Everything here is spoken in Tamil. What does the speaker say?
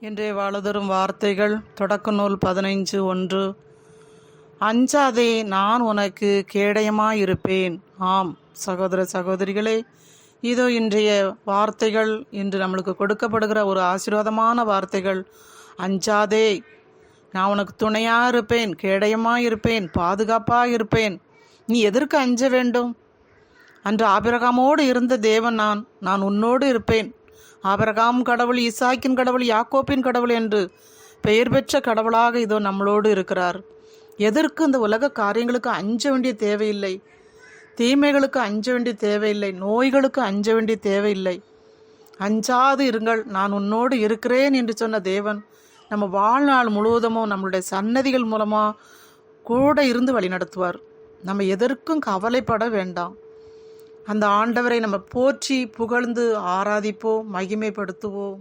இன்றைய வாழுதரும் வார்த்தைகள் தொடக்க நூல் 15:1. அஞ்சாதே, நான் உனக்கு கேடயமாயிருப்பேன். ஆம் சகோதர சகோதரிகளே, இதோ இன்றைய வார்த்தைகள், இன்று நம்மளுக்கு கொடுக்கப்படுகிற ஒரு ஆசீர்வாதமான வார்த்தைகள். அஞ்சாதே, நான் உனக்கு துணையாக இருப்பேன், கேடயமாக இருப்பேன், பாதுகாப்பாக இருப்பேன். நீ எதற்கு அஞ்ச வேண்டும்? அன்று ஆபிரகாமோடு இருந்த தேவன் நான் உன்னோடு இருப்பேன். ஆபிரகாம் கடவுள், ஈசாக்கின் கடவுள், யாக்கோப்பின் கடவுள் என்று பெயர் பெற்ற கடவுளாக இதோ நம்மளோடு இருக்கிறார். எதற்கு இந்த உலக காரியங்களுக்கு அஞ்ச வேண்டிய தேவையில்லை, தீமைகளுக்கு அஞ்ச வேண்டிய தேவையில்லை, நோய்களுக்கு அஞ்ச வேண்டிய தேவையில்லை. அஞ்சாது இருங்கள், நான் உன்னோடு இருக்கிறேன் என்று சொன்ன தேவன் நம்ம வாழ்நாள் முழுவதும் நம்மளுடைய சன்னதிகள் மூலமாக கூட இருந்து வழி நடத்துவார். நம்ம எதற்கும் கவலைப்பட வேண்டாம். அந்த ஆண்டவரை நம்ம போற்றி புகழ்ந்து ஆராதிப்போம், மகிமைப்படுத்துவோம்.